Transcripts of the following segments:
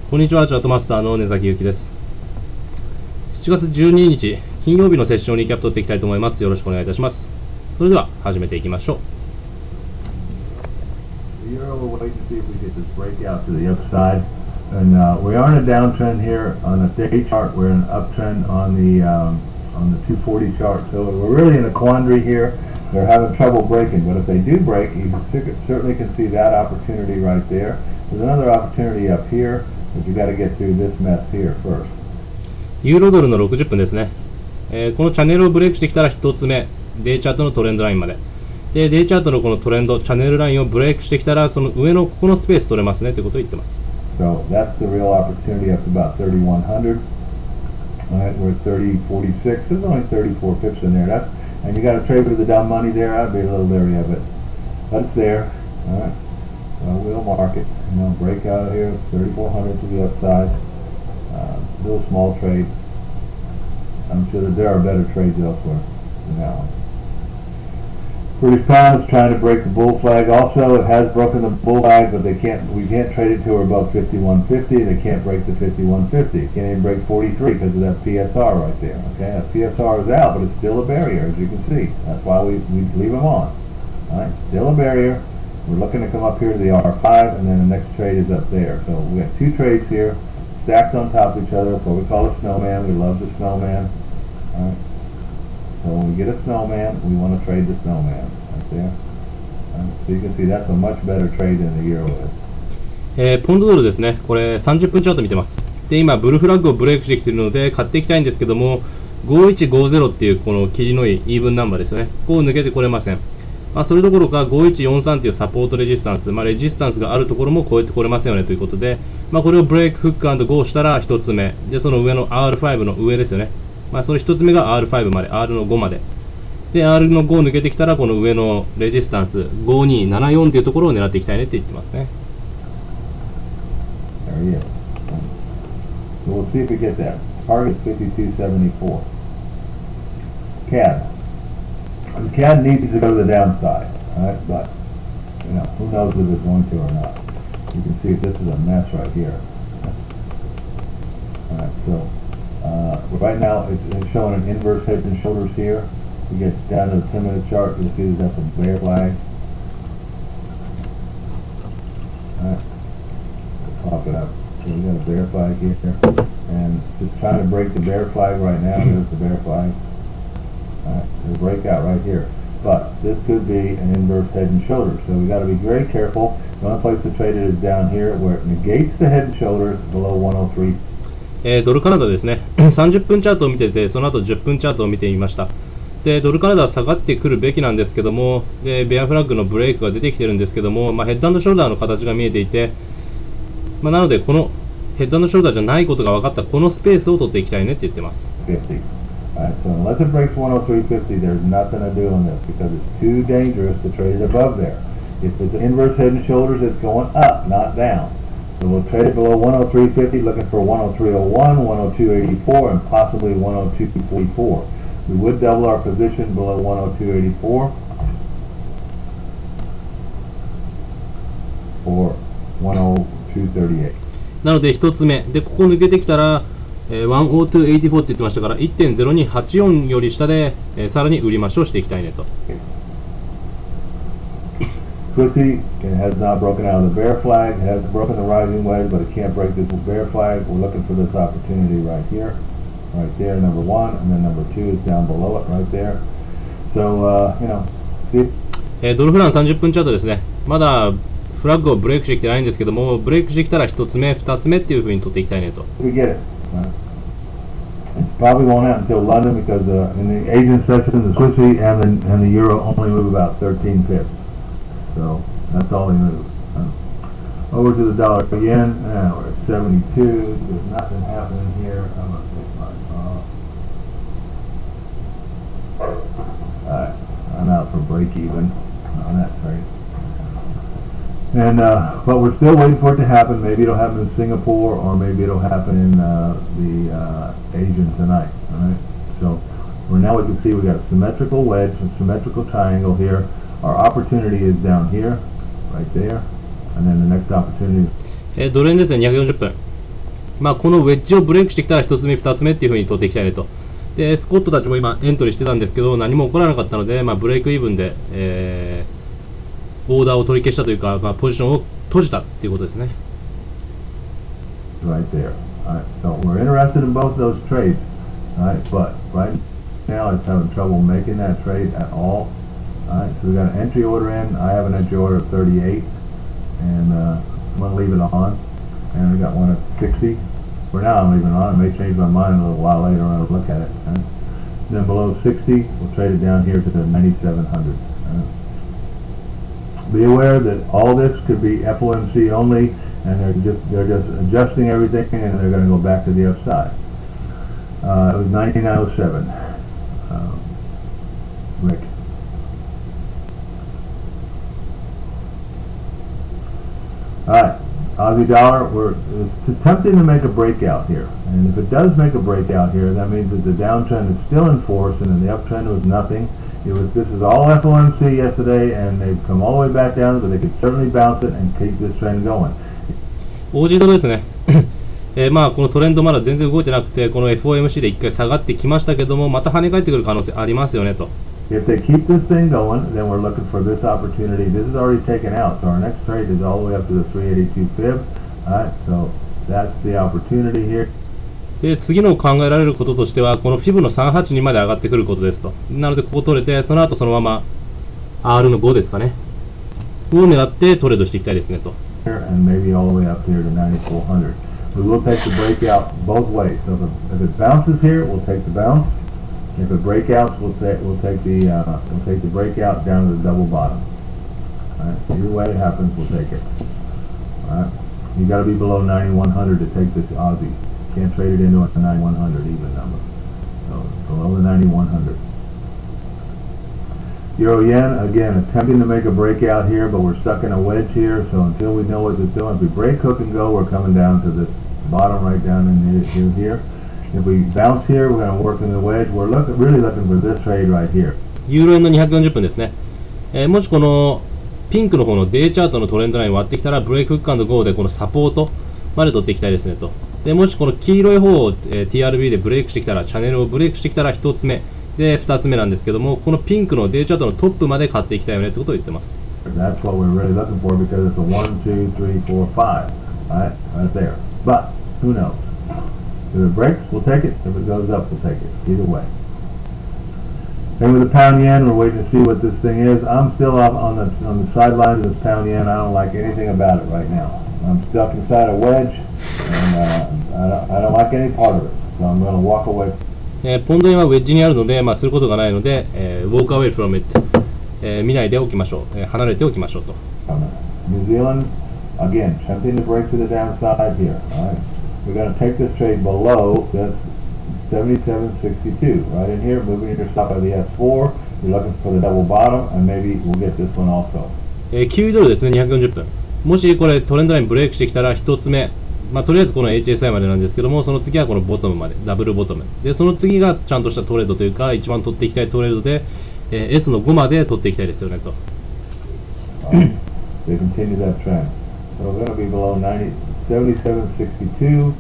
こんにちは、チャートマスターの根崎ゆきです。7月12日金曜日のセッションリーキャップ取っていきたいと思います。よろしくお願いいたします。それでは始めていきましょう。And we are in a downtrend here on the day chart. We're in an uptrend on the 240 chart. So we're really in a quandary here. They're having trouble breaking, but if they do break, you certainly can see that opportunity right there. There's another opportunity up here, but you got to get through this mess here first. ユーロドルの60分ですね。このチャンネルをブレイクしてきたら1つ目、デイチャートのトレンドラインまで。で、デイチャートのこのトレンド、チャンネルラインをブレイクしてきたら、その上のここのスペース取れますねということを言ってます。So that's the real opportunity up to about 3,100. All right, we're at 30.46. There's only 34 pips in there. And you got to trade with the down money there. I'd be a little leery of it, but it's there. All right, we'll mark it. You know, break out of here, 3,400 to the upside. Little small trade. I'm sure that there are better trades elsewhere than that one. British pound is trying to break the bull flag. Also, it has broken the bull flag, but we can't trade it to or above 51.50. They can't break the 51.50. Can't even break 43 because of that PSR right there. Okay, that PSR is out, but it's still a barrier, as you can see. That's why we leave them on. All right, still a barrier. We're looking to come up here to the R5, and then the next trade is up there. So we have two trades here, stacked on top of each other. That's what we call a snowman. We love the snowman. All right. So when we get a snowman, we want to trade the snowman right there. So you can see that's a much better trade than the euro is. ポンドドルですね。これ30分チャート見てます。で、今ブルフラッグをブレイクしてきているので買っていきたいんですけども、5150っていうこの切りのいいイーブンナンバーですよね。ここを抜けてこれません。それどころか5143っていうサポートレジスタンス、レジスタンスがあるところも超えてこれませんよねということで、これをブレイクフック&ゴーしたら1つ目で、その上の R5 の上ですよね。その1つ目が R5 まで、R の5まで。で、R の5を抜けてきたら、この上のレジスタンス、5274というところを狙っていきたいねって言ってますね。There he is. So we'll see if we get that. Target 5274. CAD. The CAD needs to go to the downside, all right? But, you know, who knows if it's going to or not. You can see this is a mess right here. All right, so right now it's showing an inverse head and shoulders here. We get down to the 10-minute chart, you'll see that's a bear flag. Alright, let's pop it up. So we got a bear flag here, and just trying to break the bear flag right now. There's the bear flag. Alright, there's a breakout right here. But this could be an inverse head and shoulders, so we got to be very careful. The only place to trade it is down here where it negates the head and shoulders below 103. ドルカナダですね。30分チャートを見てて、その後10分チャートを見てみました。で、ドルカナダは下がってくるべきなんですけども、で、ベアフラッグのブレイクが出てきてるんですけども、ヘッド&ショルダーの形が見えていて、なので、このヘッド&ショルダーじゃないことが分かったこのスペースを取っていきたいねって言ってます。Alright, so unless it breaks 103.50, there's nothing to do on this because it's too dangerous to trade it above there. If it's an inverse head and shoulders, it's going up, not down. So we'll trade it below 103.50, looking for 103.01, 102.84, and possibly 102.44. We would double our position below 102.84 for 102.38. なので1つ目でここ抜けてきたら、102.84 って言ってましたから 1.0284 より下で、さらに売り増しをしていきたいねと。FTSE has not broken out of the bear flag. It has broken the rising wedge, but it can't break this bear flag. We're looking for this opportunity right here. Right there, number one, and then number two is down below it, right there. So, you know, see? ドルフラン30分チャートですね。まだフラッグをブレイクしてきてないんですけども、ブレイクしてきたら1つ目、2つ目っていう風に取っていきたいねと。We get it. It probably won't happen until London because in the Asian session, the FTSE and the euro only move about 13 pips. So that's all they move. Over to the dollar yen. We're at 72. There's nothing happening here. I'm going to take mine off. Alright, I'm out for break even on that trade. And but we're still waiting for it to happen. Maybe it'll happen in Singapore, or maybe it'll happen in the Asian tonight. All right. So we're now we can see we got a symmetrical wedge, a symmetrical triangle here. Our opportunity is down here, right there, and then the next opportunity. ドル円ですね、240分。まあこのウェッジをブレイクしてきたら1つ目、2つ目っていう風に取っていきたいねと。で、スコットたちも今エントリーしてたんですけど、何も起こらなかったので、まあ、ブレイクイーブンで、オーダーを取り消したというか、まあ、ポジションを閉じたっていうことですね。Right there. All right. So we're interested in both those trades. All right. But right now it's having trouble making that trade at all. All right. So we got an entry order in. I have an entry order of 38, and I'm gonna leave it on. And we got one at 60. For now, I'm leaving it on. I may change my mind a little while later on to look at it. Right? Then below 60, we'll trade it down here to the 9,700. Be aware that all this could be FOMC only, and they're just adjusting everything, and they're going to go back to the upside. It was 99.07. Rick. All right. Aussie dollar, it's attempting to make a breakout here. And if it does make a breakout here, that means that the downtrend is still in force and the uptrend was nothing. This is all FOMC yesterday, and they've come all the way back down, but they could certainly bounce it and keep this trend going. オージードルですね。まあこのトレンドまだ全然動いてなくて、この FOMC で一回下がってきましたけども、また跳ね返ってくる可能性ありますよねと。If they keep this thing going, then we're looking for this opportunity. This is already taken out, so our next trade is all the way up to the 382 fib. Alright, so that's the opportunity here. で、次の考えられることとしては、このフィブの382まで上がってくることですと。なので、ここ取れて、その後そのまま R の5ですかね。を狙ってトレードしていきたいですねと。And maybe all the way up here to 9,400. We will take the breakout both ways. So if it bounces here, we'll take the bounce. If it breakouts, we'll take the breakout down to the double bottom. All right. Either way it happens, we'll take it. All right. You got to be below 9,100 to take this Aussie. Can't trade it into a 9,100 even number. So below the 9,100. Euro yen, again, attempting to make a breakout here, but we're stuck in a wedge here. So until we know what it's doing, if we break, hook, and go, we're coming down to this bottom right down in here. If we bounce here, we're going to work in the wedge. We're really looking for this trade right here. ユーロ円の240分ですね。もしこのピンクの方のデイチャートのトレンドラインを割ってきたら、ブレイクフック&ゴーでこのサポートまで取っていきたいですねと。で、もしこの黄色い方を、TRB でブレイクしてきたら、チャンネルをブレイクしてきたら1つ目。で、2つ目なんですけども、このピンクのデイチャートのトップまで買っていきたいよねってことを言ってます。That's what we're really looking for because it's a 1, 2, 3, 4, 5. Right there. But who knows? If it breaks, we'll take it. If it goes up, we'll take it. Either way. And with the pound yen, we're waiting to see what this thing is. I'm still up on the sidelines of this pound yen. I don't like anything about it right now. I'm stuck inside a wedge, and I don't like any part of it. So I'm going to walk away. ポンド円はウェッジにあるので、することがないので、walk away from it、見ないでおきましょう、離れておきましょうと。New Zealand, again, attempting to break to the downside here. All right, we're going to take this trade below this 77.62. Right in here, moving your stop by the S4. You're looking for the double bottom, and maybe we'll get this one also. 9ドルですね、240分。もしこれトレンドラインブレイクしてきたら1つ目。とりあえずこの HSI までなんですけども、その次はこのボトムまで、ダブルボトム。で、その次がちゃんとしたトレードというか、一番取っていきたいトレードで、S の5まで取っていきたいですよねと。They continue that trend. So we're going to be below 77.62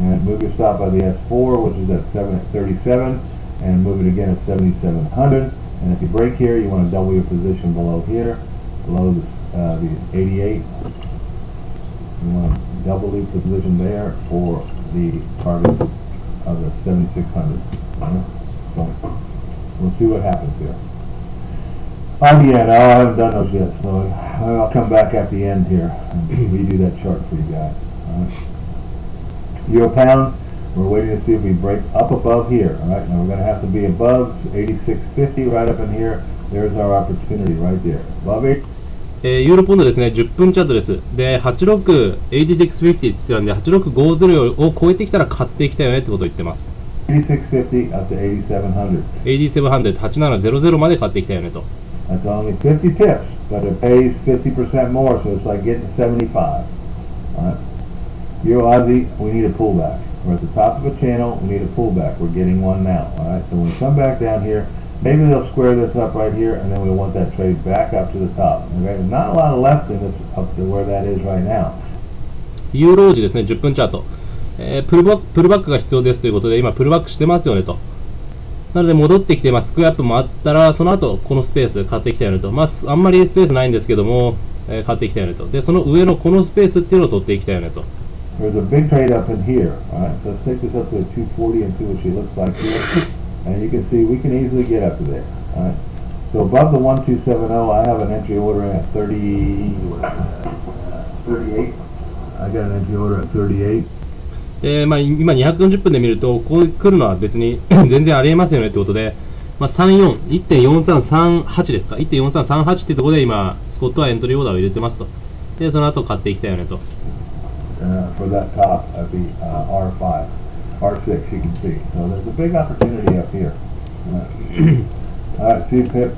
and move your stop by the S4, which is at 737, and move it again at 7,700. And if you break here, you want to double your position below here, below the 88. You want to double the position there for the target of the 7,600. So we'll see what happens here. Yeah, no, I haven't done those yet, so I'll come back at the end here and redo that chart for you guys. Euro pound, we're waiting to see if we break up above here. All right, now we're going to have to be above 86.50 right up in here. There's our opportunity right there. Above it. ユーロポンドですね、10分チャートです。で、8650って言ってたんで、8650を超えてきたら買っていきたいよねってことを言ってます。8650 up to 8700. 8700、8700まで買っていきたいよねと。That's only 50 pips, but it pays 50% more, so it's like getting 75. All right. Euro Aussie, we need a pullback. We're at the top of a channel, we need a pullback. We're getting one now. All right, so when we come back down here, maybe they'll square this up right here, and then we want that trade back up to the top. Okay, there's not a lot of left in this up to where that is right now. ユーロ王子ですね、10分チャート。プルバックが必要ですということで、今プルバックしてますよねと。なので戻ってきて、スクエアップもあったら、その後このスペース買ってきたよねと。あんまりスペースないんですけども、買ってきたよねと。で、その上のこのスペースっていうのを取っていきたいよねと。There's a big trade up in here. All right, so let's take this up to a 240 and see what she looks like here. And you can see we can easily get up to there. All right. So above the 1270, I have an entry order at 38. I got an entry order at 38. で、今240分で見ると、こう来るのは別に全然ありえますよねってことで、34、1.4338 ですか、1.4338 ってところで今、スコットはエントリーオーダーを入れてますと。で、その後買っていきたいよねと。For that top of the R5, R6, you can see. So there's a big opportunity up here. All right, see Pip,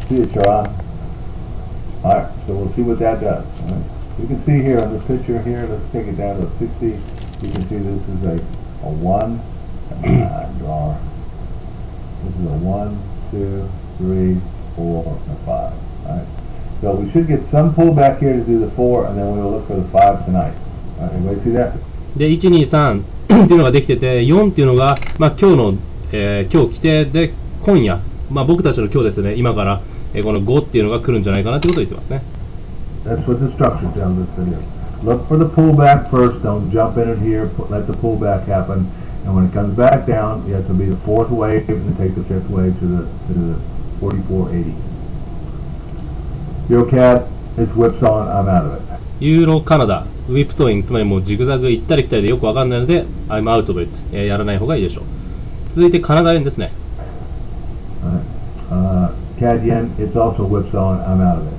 see it, Sharon. All right, so we'll see what that does. All right. You can see here on this picture here, let's take it down to 60. You can see this is a 1. Draw. This is a 1, 2, 3, 4, and 5. All right. So we should get some pullback here to do the 4, and then we will look for the 5 tonight. All right, everybody see that? で、1、2、3っていうのができてて、4っていうのが、今日の、今日来て、で、今夜、僕たちの今日ですね、今から、この5っていうのが来るんじゃないかなということを言ってますね。That's what the structure tells us to do. Look for the pullback first. Don't jump in it here. Let the pullback happen. And when it comes back down, you have to be the 4th wave and take the 5th wave to the 44.80. EuroCAD, it's whipsawing. I'm out of it. ユーロカナダ、ウィップソーイング、つまりもうジグザグ行ったり来たりでよくわかんないので、I'm out of it、やらない方がいいでしょう。続いてカナダ円ですね。CAD yen, it's also whipsawing. I'm out of it.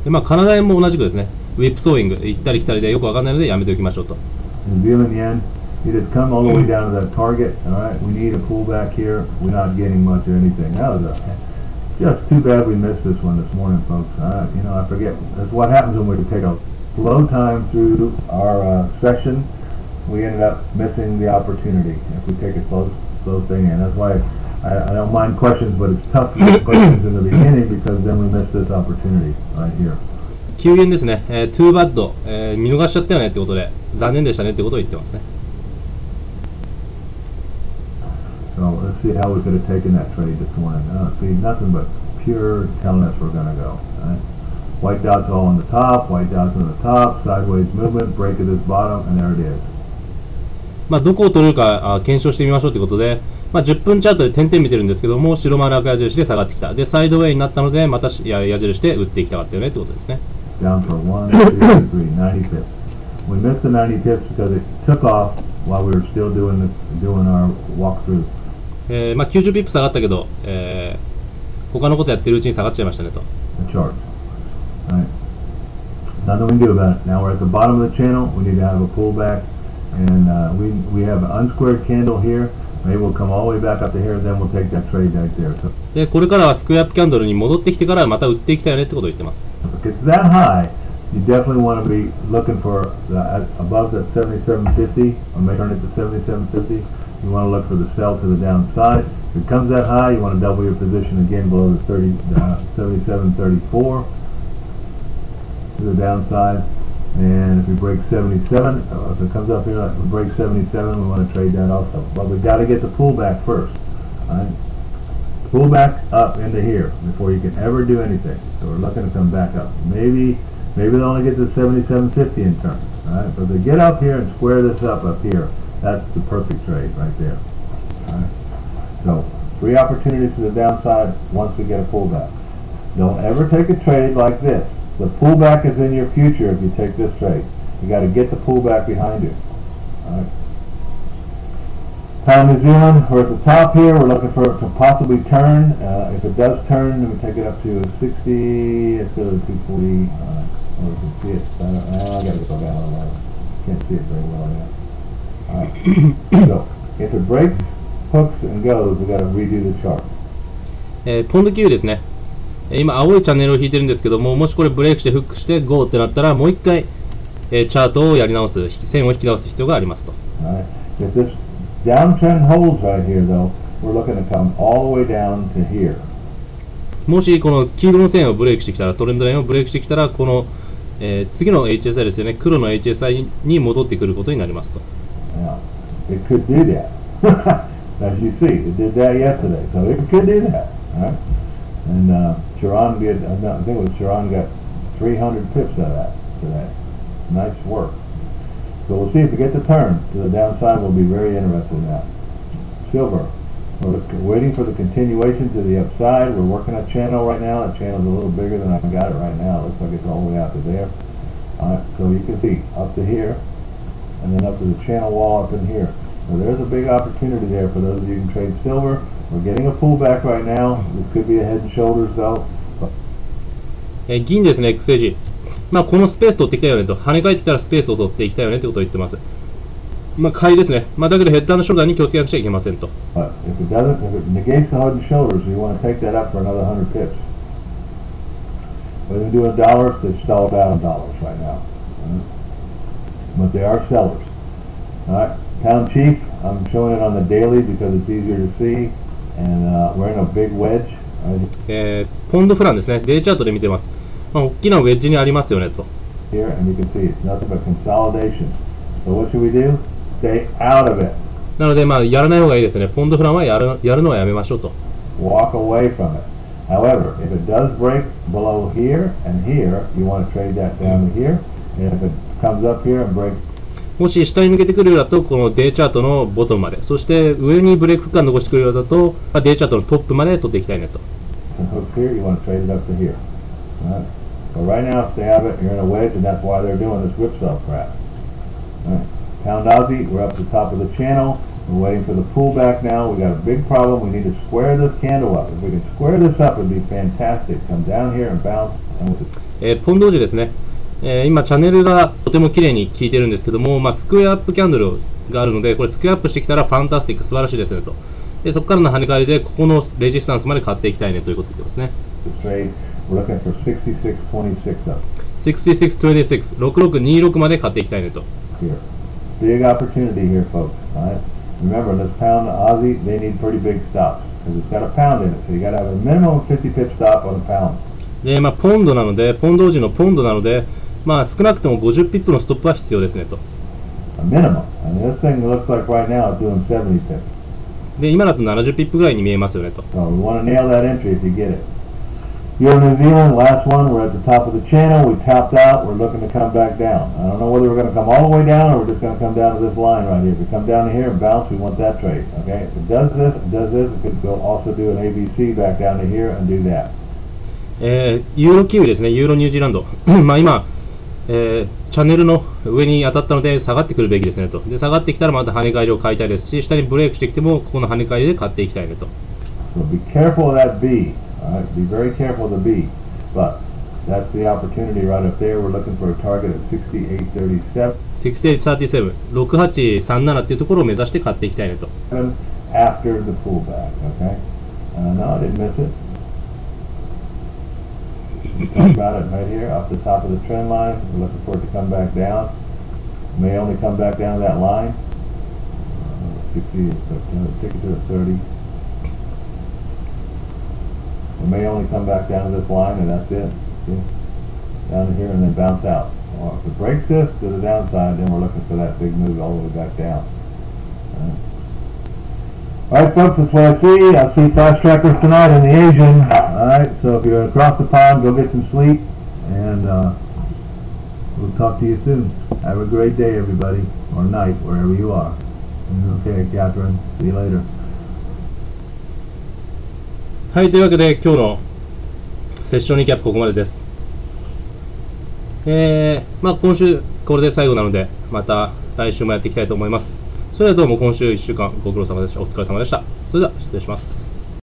でカナダ円も同じくですね、ウィップソーイング、行ったり来たりでよくわかんないのでやめておきましょうと。New Zealand yen, it has come all the way down to that target. All right, we need a pullback here. We're not getting much or anything. That was just too bad we missed this one this morning, folks. I forget. That's what happens when we take a slow time through our session. We ended up missing the opportunity if we take a slow thing in. That's why I don't mind questions, but it's tough to get questions in the beginning because then we miss this opportunity right here. 急減ですね、too bad、見逃しちゃったよねってことで、残念でしたねってことを言ってますね。So let's see how we could have taken that trade this morning. See, nothing but pure telling us we're going to go. Right? White dots all on the top, white dots on the top, sideways movement, break at this bottom, and there it is. どこを取れるか検証してみましょうということで、10分チャートで点々見てるんですけども、白丸赤矢印で下がってきた。で、サイドウェイになったので、また矢印で打っていきたかったよねってことですね。Down for 1, 2, 3, 90 pips. We missed the 90 pips because it took off while we were still doing our walkthrough. 90ピップ下がったけど、他のことやってるうちに下がっちゃいましたねと。The chart. Right. Nothing we can do about it. Now we're at the bottom of the channel. We need to have a pullback, and we have an unsquared candle here. Maybe we'll come all the way back up to here, and then we'll take that trade right there. で、これからはスクエアアップキャンドルに戻ってきてからまた売っていきたいよねってことを言ってます。If it's that high, you definitely want to be looking for above that 77.50, or maybe turn it to 77.50. You want to look for the sell to the downside. If it comes that high, you want to double your position again below the 77.34 to the downside. And if we break 77, if it comes up here, like we break 77, we want to trade that also. But we've got to get the pullback first. Right? Pull back up into here before you can ever do anything. So we're looking to come back up. Maybe they'll only get to 77.50 in turn. Right? But if they get up here and square this up here, that's the perfect trade right there. All right? So 3 opportunities to the downside once we get a pullback. Don't ever take a trade like this. The pullback is in your future if you take this trade. You got to get the pullback behind you. All right. Time New Zealand, we're at the top here. We're looking for it to possibly turn. If it does turn, then we take it up to 60. Let's go to 240. Or we can see it. I got to go down a little. Can't see it very well yet. All right. So if it breaks, hooks, and goes, we got to redo the chart. ポンド9ですね。今青いチャンネルを引いてるんですけども、もしこれブレイクしてフックしてゴーってなったらもう一回、チャートをやり直す、線を引き直す必要がありますと。Right. If this downtrend holds right here, though, we're looking to come all the way down to here. もしこの黄色の線をブレイクしてきたら、トレンドラインをブレイクしてきたら、この、次の HSI ですよね、黒の HSI に戻ってくることになりますと。Now, it could do that. As you see, it did that yesterday, so it could do that. All right? And Sharon did, I think it was Sharon got 300 pips out of that today. Nice work. So we'll see if we get the turn to the downside. We'll be very interested in that. Silver. We're waiting for the continuation to the upside. We're working a channel right now. The channel's a little bigger than I got it right now. It looks like it's all the way out to there. So you can see up to here, and then up to the channel wall up in here. So there's a big opportunity there for those of you who can trade silver. We're getting a pullback right now. This could be a head and shoulders though. 銀ですね、XAG。まあこのスペース取ってきたよねと、跳ね返ってきたらスペースを取っていきたいよねってことを言ってます。まあ買いですね。まあだけどヘッダーのショルダーに気をつけなくちゃいけませんと。But if it doesn't, if it negates the head and shoulders, you want to take that up for another 100 pips. What are they doing dollars? They're stalled out on dollars right now. But they are sellers. Alright, Pound Chief, I'm showing it on the daily because it's easier to see. And we're in a big wedge. ポンドフランですね。デイチャートで見てます。まあ大きなウェッジにありますよねと。Here, and you can see it's nothing but consolidation. So what should we do? Stay out of it. なのでまあやらない方がいいですね。ポンドフランはやるのはやめましょうと。Walk away from it. However, if it does break below here and here, you want to trade that down to here. And if it comes up here and breaks, もし下に抜けてくるようだと、このデイチャートのボトムまで、そして上にブレイク区間残してくるようだと、デイチャートのトップまで取っていきたいねと。and hooks here, you want to trade it up to here. All right? But right now, stay out of it. You're in a wedge, and that's why they're doing this whipsaw crap. All right. Pound Aussie, we're up to the top of the channel. We're waiting for the pullback now. We got a big problem. We need to square this candle up. If we can square this up, it'd be fantastic. Come down here and bounce. And ポンド時ですね。今チャンネルがとても綺麗に効いてるんですけども、スクエアアップキャンドルがあるので、これスクエアアップしてきたらファンタスティック、素晴らしいですねと。でそこからの跳ね返りで、ここのレジスタンスまで買っていきたいねということを言ってますね。we're looking for 66.26 up. 66.26、6626まで買っていきたいねと。Here. Big opportunity here, folks. All right? Remember, this pound Aussie, they need pretty big stops because it's got a pound in it. So you got to have a minimum 50 pip stop on a pound. で、ポンドなので、ポンド時のポンドなので、少なくとも50ピップのストップは必要ですねと。A minimum. And this thing looks like right now it's doing 70 pips. で、今だと70ピップぐらいに見えますよねと。So we want to nail that entry if you get it. Euro New Zealand, last one, we're at the top of the channel, we topped out, we're looking to come back down. I don't know whether we're going to come all the way down or we're just going to come down to this line right here. If we come down to here and bounce, we want that trade, okay? If it does this, it could go also do an ABC back down to here and do that. ユーロキウイですね、ユーロニュージーランド。今、チャンネルの上に当たったので下がってくるべきですねと。で、下がってきたらまた跳ね返りを買いたいですし、下にブレイクしてきても、ここの跳ね返りで買っていきたいねと。So be careful of that B. All right? Be very careful of the B. But that's the opportunity right up there. We're looking for a target of 68.37. 68.37、68.37っていうところを目指して買っていきたいねと。After the pullback, okay? No, I didn't miss it. We talked about it right here, off the top of the trend line. We're looking for it to come back down. May only come back down to that line. 60, take it to the 30. It may only come back down to this line, and that's it. See? Down to here and then bounce out. Or if it breaks this to the downside, then we're looking for that big move all the way back down. Alright folks, that's what I see. I see fast trackers tonight in the Asian. Alright, so if you're across the pond, go get some sleep. And we'll talk to you soon. Have a great day, everybody. Or night, wherever you are. Okay, Catherine. See you later. はい、というわけで今日のセッションリキャップここまでです。今週これで最後なので、また来週もやっていきたいと思います。それではどうも今週1週間ご苦労様でした。お疲れ様でした。それでは失礼します。